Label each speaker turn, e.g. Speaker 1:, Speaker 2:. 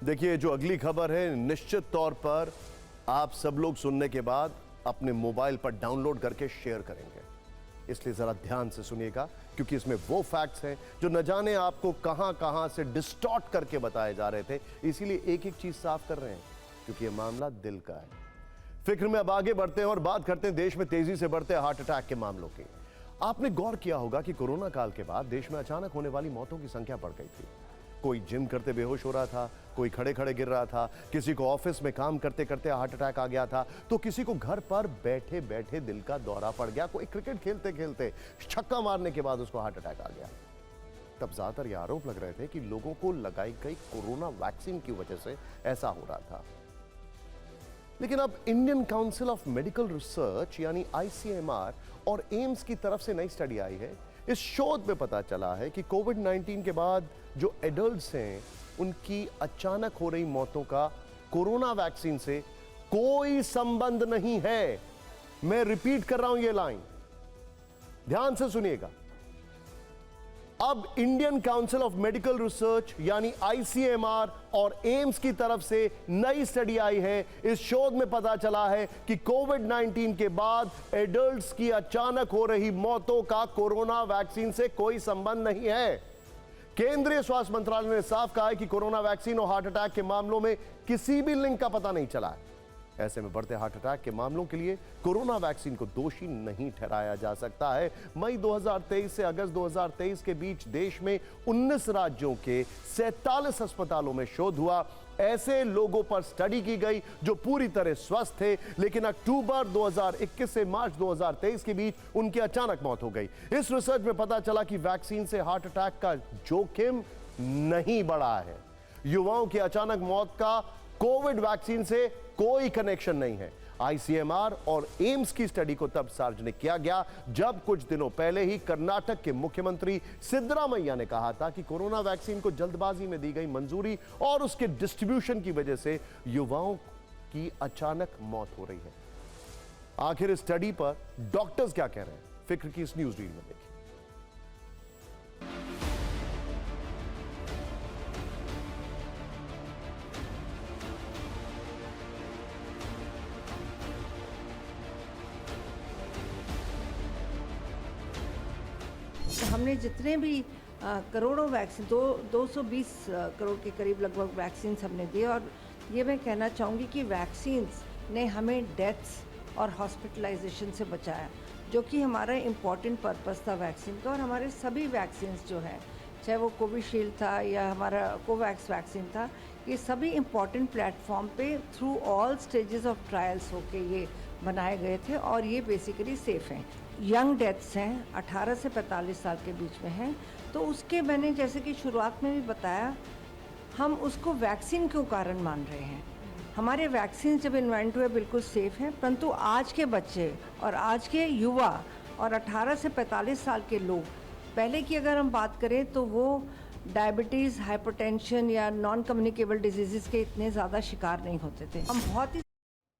Speaker 1: देखिए, जो अगली खबर है निश्चित तौर पर आप सब लोग सुनने के बाद अपने मोबाइल पर डाउनलोड करके शेयर करेंगे, इसलिए जरा ध्यान से सुनिएगा, क्योंकि इसमें वो फैक्ट्स हैं जो न जाने आपको कहां कहां से डिस्टॉर्ट करके बताए जा रहे थे। इसीलिए एक एक चीज साफ कर रहे हैं, क्योंकि यह मामला दिल का है। फिक्र में अब आगे बढ़ते हैं और बात करते हैं देश में तेजी से बढ़ते हार्ट अटैक के मामलों की। आपने गौर किया होगा कि कोरोना काल के बाद देश में अचानक होने वाली मौतों की संख्या बढ़ गई थी। कोई जिम करते बेहोश हो रहा था, कोई खड़े खड़े गिर रहा था, किसी को ऑफिस में काम करते करते हार्ट अटैक आ गया था, तो किसी को घर पर बैठे बैठे दिल का दौरा पड़ गया, कोई क्रिकेट खेलते खेलते छक्का मारने के बाद उसको हार्ट अटैक आ गया। तब ज्यादातर ये आरोप लग रहे थे कि लोगों को लगाई गई कोरोना वैक्सीन की वजह से ऐसा हो रहा था। लेकिन अब Indian council of medical research यानी आईसीएमआर और एम्स की तरफ से नई स्टडी आई है। इस शोध में पता चला है कि कोविड-19 के बाद जो एडल्ट्स हैं उनकी अचानक हो रही मौतों का कोरोना वैक्सीन से कोई संबंध नहीं है। मैं रिपीट कर रहा हूं ये लाइन, ध्यान से सुनिएगा। अब Indian council of medical research यानी आईसीएमआर और एम्स की तरफ से नई स्टडी आई है। इस शोध में पता चला है कि कोविड-19 के बाद एडल्ट्स की अचानक हो रही मौतों का कोरोना वैक्सीन से कोई संबंध नहीं है। केंद्रीय स्वास्थ्य मंत्रालय ने साफ कहा है कि कोरोना वैक्सीन और हार्ट अटैक के मामलों में किसी भी लिंक का पता नहीं चला है। ऐसे में बढ़ते हार्ट अटैक के मामलों के लिए कोरोना वैक्सीन को दोषी नहीं ठहराया जा सकता है। मई 2023 से अगस्त 2023 के बीच देश में 19 राज्यों के 47 अस्पतालों में शोध हुआ। ऐसे लोगों पर स्टडी की गई जो पूरी तरह स्वस्थ थे, लेकिन अक्टूबर 2021 से मार्च 2023 के बीच उनकी अचानक मौत हो गई। इस रिसर्च में पता चला कि वैक्सीन से हार्ट अटैक का जोखिम नहीं बढ़ा है। युवाओं की अचानक मौत का कोविड वैक्सीन से कोई कनेक्शन नहीं है। आईसीएमआर और एम्स की स्टडी को तब सार्वजनिक किया गया जब कुछ दिनों पहले ही कर्नाटक के मुख्यमंत्री सिद्धरामैया ने कहा था कि कोरोना वैक्सीन को जल्दबाजी में दी गई मंजूरी और उसके डिस्ट्रीब्यूशन की वजह से युवाओं की अचानक मौत हो रही है। आखिर इस स्टडी पर डॉक्टर्स क्या कह रहे हैं, फिक्र की इस न्यूज रील में देखिए।
Speaker 2: हमने जितने भी करोड़ों वैक्सीन 220 करोड़ के करीब लगभग वैक्सीन्स हमने दिए, और ये मैं कहना चाहूँगी कि वैक्सीन्स ने हमें डेथ्स और हॉस्पिटलाइजेशन से बचाया, जो कि हमारा इम्पॉर्टेंट पर्पस था वैक्सीन का। और हमारे सभी वैक्सीन्स जो हैं, चाहे वो कोविशील्ड था या हमारा कोवैक्स वैक्सीन था, ये सभी इम्पॉर्टेंट प्लेटफॉर्म पे through all stages of trials होके ये बनाए गए थे, और ये बेसिकली सेफ़ हैं। यंग डेथ्स हैं, 18 से 45 साल के बीच में हैं, तो उसके मैंने जैसे कि शुरुआत में भी बताया, हम उसको वैक्सीन क्यों कारण मान रहे हैं। हमारे वैक्सीन जब इन्वेंट हुए बिल्कुल सेफ़ हैं, परंतु आज के बच्चे और आज के युवा और 18 से 45 साल के लोग, पहले की अगर हम बात करें तो वो डायबिटीज़, हाइपरटेंशन या नॉन कम्युनिकेबल डिजीज़ के इतने ज़्यादा शिकार नहीं होते थे। हम बहुत ही